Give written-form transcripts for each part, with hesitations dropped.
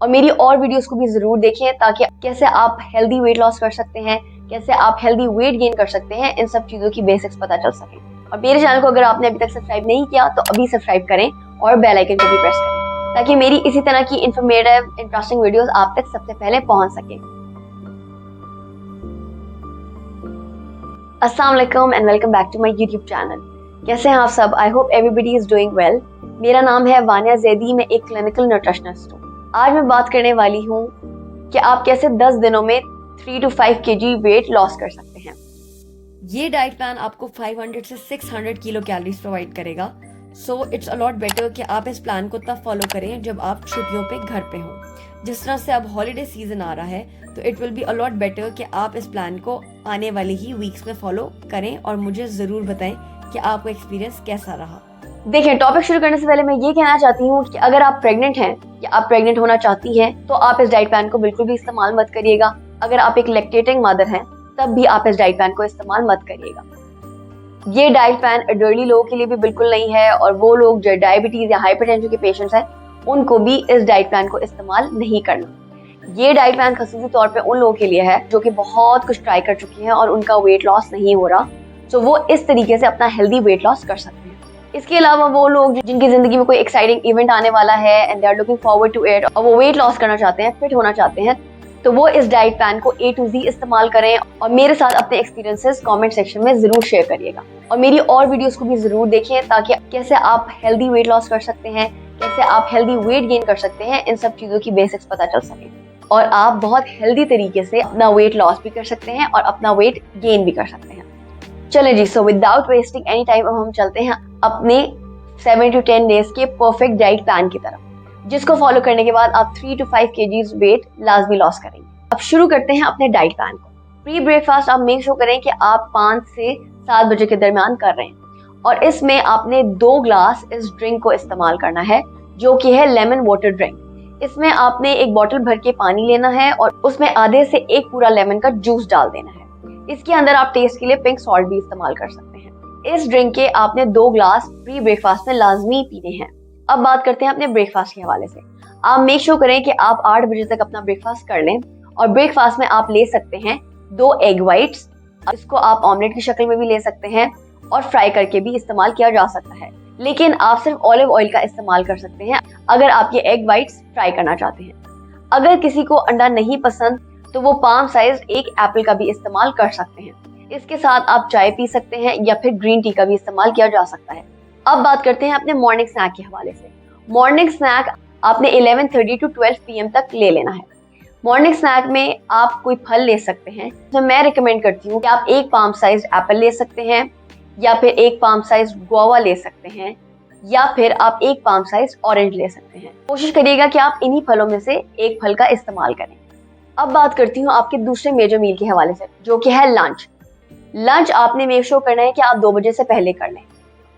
और मेरी और वीडियोस को भी जरूर देखें ताकि कैसे आप हेल्दी वेट लॉस कर सकते हैं, कैसे आप हेल्दी वेट गेन कर सकते हैं, इन सब चीजों की बेसिक्स पता चल सके। और मेरे चैनल को अगर आपने अभी तक सब्सक्राइब नहीं किया तो अभी सब्सक्राइब करें और बेल आइकन को भी प्रेस करें ताकि मेरी इसी तरह की इंफॉर्मेटिव इंटरेस्टिंग वीडियोस आप तक सबसे पहले पहुंच सके। अस्सलाम वालेकुम and welcome back to my YouTube channel. कैसे हैं आप सब? I hope everybody is doing well. मेरा नाम है वानिया जैदी, मैं एक क्लिनिकल न्यूट्रिशनिस्ट हूँ। आज मैं बात करने वाली हूँ कि आप कैसे 10 दिनों में 3 to 5 kg वेट लॉस कर सकते हैं। ये डाइट प्लान आपको 500 से 600 किलो कैलोरीज प्रोवाइड करेगा। सो इट्स अलॉट बेटर कि आप इस प्लान को तब फॉलो करें जब आप छुट्टियों पे घर पे हो। जिस तरह से अब हॉलीडे सीजन आ रहा है तो it will be allot better कि आप इस प्लान को आने वाले ही वीक्स में फॉलो करें और मुझे जरूर बताएं कि आपका एक्सपीरियंस कैसा रहा। देखिए, टॉपिक शुरू करने से पहले मैं ये कहना चाहती हूँ कि अगर आप प्रेग्नेंट हैं या आप प्रेग्नेंट होना चाहती हैं तो आप इस डाइट प्लान को बिल्कुल भी इस्तेमाल मत करिएगा। अगर आप एक लैक्टेटिंग मदर हैं तब भी आप इस डाइट प्लान को इस्तेमाल मत करिएगा। ये डाइट प्लान एडल्टली लोगों के लिए भी बिल्कुल नहीं है और वो लोग जो डायबिटीज या हाइपरटेंशन के पेशेंट्स हैं उनको भी इस डाइट प्लान को इस्तेमाल नहीं करना। ये डाइट प्लान खसूसी तौर पे उन लोगों के लिए है जो कि बहुत कुछ ट्राई कर चुके हैं और उनका वेट लॉस नहीं हो रहा, तो वो इस तरीके से अपना हेल्दी वेट लॉस कर सकते हैं। इसके अलावा वो लोग जिनकी जिंदगी में कोई एक्साइटिंग इवेंट आने वाला है and they are looking forward to it और वो वेट लॉस करना चाहते हैं, फिट होना चाहते हैं, तो वो इस डाइट प्लान को A to Z इस्तेमाल करें और मेरे साथ अपने एक्सपीरियंसेस कमेंट सेक्शन में जरूर शेयर करिएगा। और मेरी और वीडियोस को भी जरूर देखें ताकि कैसे आप हेल्दी वेट लॉस कर सकते हैं, कैसे आप हेल्दी वेट गेन कर सकते हैं, इन सब चीजों की बेसिक्स पता चल सके और आप बहुत हेल्दी तरीके से अपना वेट लॉस भी कर सकते हैं और अपना वेट गेन भी कर सकते हैं। चलें जी, so without wasting any time अब हम चलते हैं अपने 7 to 10 डेज के परफेक्ट डाइट प्लान की तरफ, जिसको फॉलो करने के बाद आप 3 to 5 kg वेट लाजमी लॉस करेंगे। अब शुरू करते हैं अपने डाइट प्लान को। प्री ब्रेकफास्ट आप मेक श्योर करें कि आप 5 से 7 बजे के दरमियान कर रहे हैं और इसमें आपने 2 ग्लास इस ड्रिंक को इस्तेमाल करना है जो कि है लेमन वाटर ड्रिंक। इसमें आपने एक बोतल भर के पानी लेना है और उसमें आधे से एक पूरा लेमन का जूस डाल देना है। इसके अंदर आप टेस्ट के लिए पिंक सॉल्ट भी इस्तेमाल कर सकते हैं। इस ड्रिंक के आपने 2 ग्लास प्री ब्रेकफास्ट में लाजमी पीने हैं। अब बात करते हैं अपने ब्रेकफास्ट के हवाले से। आप मेक श्योर करें कि आप 8 बजे तक अपना ब्रेकफास्ट कर लें और ब्रेकफास्ट में आप ले सकते हैं 2 एग वाइट्स। इसको आप ऑमलेट की शक्ल में भी ले सकते हैं और फ्राई करके भी इस्तेमाल किया जा सकता है, लेकिन आप सिर्फ ऑलिव ऑयल का इस्तेमाल कर सकते हैं अगर आप ये एग वाइट्स फ्राई करना चाहते हैं। अगर किसी को अंडा नहीं पसंद तो वो पाम साइज एक एप्पल का भी इस्तेमाल कर सकते हैं। इसके साथ आप चाय पी सकते हैं या फिर ग्रीन टी का भी इस्तेमाल किया जा सकता है। अब बात करते हैं अपने मॉर्निंग स्नैक के हवाले से। मॉर्निंग स्नैक आपने 11:30 to 12 PM तक ले लेना है। मॉर्निंग स्नैक में आप कोई फल ले सकते हैं, तो मैं रिकमेंड करती हूँ कि आप एक पाम साइज एप्पल ले सकते हैं या फिर एक पाम साइज गुआवा ले सकते हैं या फिर आप एक पाम साइज ऑरेंज ले सकते हैं। कोशिश करिएगा कि आप इन्हीं फलों में से एक फल का इस्तेमाल करें। अब बात करती हूँ आपके दूसरे मेजर मील के हवाले से जो कि है लंच। लंच आपने मेक श्योर करना है कि आप 2 बजे से पहले कर लें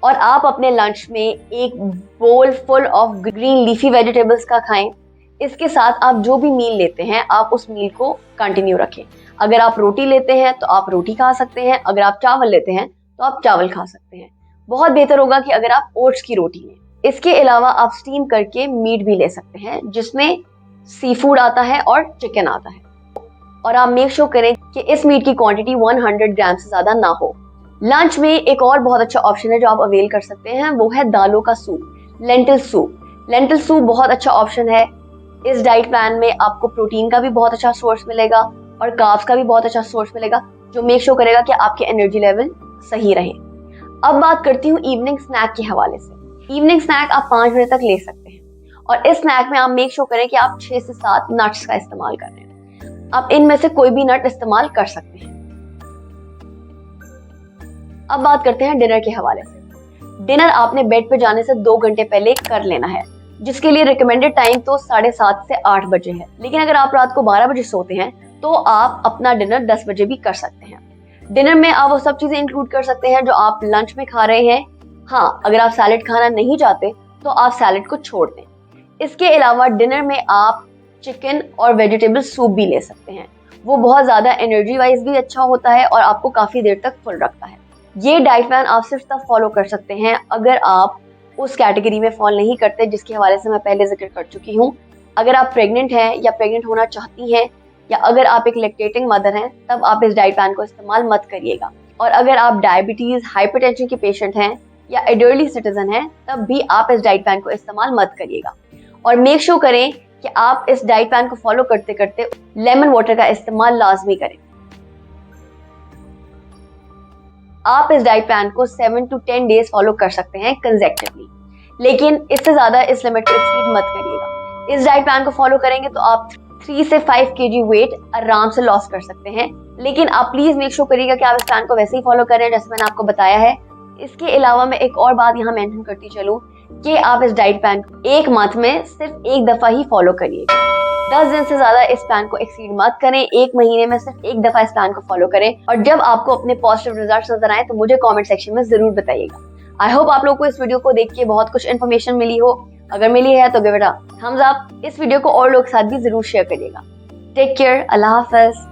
और आप अपने लंच में एक बोल full of green leafy vegetables का खाएं। इसके साथ आप जो भी मील लेते हैं आप उस मील को कंटिन्यू रखें। अगर आप रोटी लेते हैं तो आप रोटी खा सकते हैं, अगर आप चावल लेते हैं तो आप चावल खा सकते हैं। बहुत बेहतर होगा कि अगर आप ओट्स की रोटी लें। इसके अलावा आप स्टीम करके मीट भी ले सकते हैं जिसमें सी फूड आता है और चिकन आता है और आप मेक श्योर करें कि इस मीट की क्वांटिटी 100 ग्राम से ज्यादा ना हो। लंच में एक और बहुत अच्छा ऑप्शन है जो आप अवेल कर सकते हैं, वो है दालों का soup, lentil soup. Lentil soup बहुत अच्छा ऑप्शन है। इस डाइट प्लान में आपको प्रोटीन का भी बहुत अच्छा सोर्स मिलेगा और कार्ब्स का भी बहुत अच्छा सोर्स मिलेगा जो मेक श्योर करेगा कि आपके एनर्जी लेवल सही रहे। अब बात करती हूँ इवनिंग स्नैक के हवाले से। इवनिंग स्नैक आप 5 बजे तक ले सकते हैं और इस स्नैक में आप मेक श्योर करें कि आप 6 से 7 नट्स का इस्तेमाल कर रहे हैं। आप इनमें से कोई भी नट इस्तेमाल कर सकते हैं। अब बात करते हैं डिनर के हवाले से। डिनर आपने बेड पे जाने से 2 घंटे पहले कर लेना है, जिसके लिए रिकमेंडेड टाइम तो 7:30 से 8 बजे है, लेकिन अगर आप रात को 12 बजे सोते हैं तो आप अपना डिनर 10 बजे भी कर सकते हैं। डिनर में आप वो सब चीजें इंक्लूड कर सकते हैं जो आप लंच में खा रहे हैं। हाँ, अगर आप सैलेड खाना नहीं चाहते तो आप सैलेड को छोड़ दें। इसके अलावा डिनर में आप चिकन और वेजिटेबल सूप भी ले सकते हैं। वो बहुत ज़्यादा एनर्जी वाइज भी अच्छा होता है और आपको काफ़ी देर तक फुल रखता है। ये डाइट प्लान आप सिर्फ तब फॉलो कर सकते हैं अगर आप उस कैटेगरी में फॉल नहीं करते जिसके हवाले से मैं पहले जिक्र कर चुकी हूँ अगर आप प्रेग्नेंट हैं या प्रेग्नेंट होना चाहती हैं या अगर आप एक लैक्टेटिंग मदर हैं तब आप इस डाइट प्लान को इस्तेमाल मत करिएगा। और अगर आप डायबिटीज, हाइपरटेंशन के पेशेंट हैं या एडल्टली सिटीजन हैं तब भी आप इस डाइट प्लान को इस्तेमाल मत करिएगा। और मेक श्योर करें कि आप इस डाइट प्लान को फॉलो करते करते लेमन वाटर का इस्तेमाल लाजमी करें। आप इस डाइट प्लान को 7 to 10 डेज फॉलो कर सकते हैं कंसेक्टिवली, लेकिन इससे ज्यादा इस लिमिट को एक्सीड मत करिएगा। इस डाइट प्लान को फॉलो करेंगे तो आप 3 से 5 kg वेट आराम से लॉस कर सकते हैं, लेकिन आप प्लीज मेक श्योर करिएगा कि आप इस प्लान को वैसे ही फॉलो करें जैसे मैंने आपको बताया है। इसके अलावा मैं एक और बात यहाँ मेंशन करती चलूं कि आप इस डाइट प्लान को एक मंथ में सिर्फ एक दफा ही फॉलो करिएगा। 10 दिन से ज्यादा इस प्लान को एक्सीड मत करें। एक महीने में सिर्फ एक दफा इस प्लान को फॉलो करें और जब आपको अपने पॉजिटिव रिजल्ट्स नजर आए तो मुझे कमेंट सेक्शन में जरूर बताइएगा। आई होप आप लोगों को इस वीडियो को देख के बहुत कुछ इन्फॉर्मेशन मिली हो। अगर मिली है तो give it a thumbs up. इस वीडियो को और लोग के साथ भी जरूर शेयर करिएगा। टेक केयर, अल्लाह हाफिज।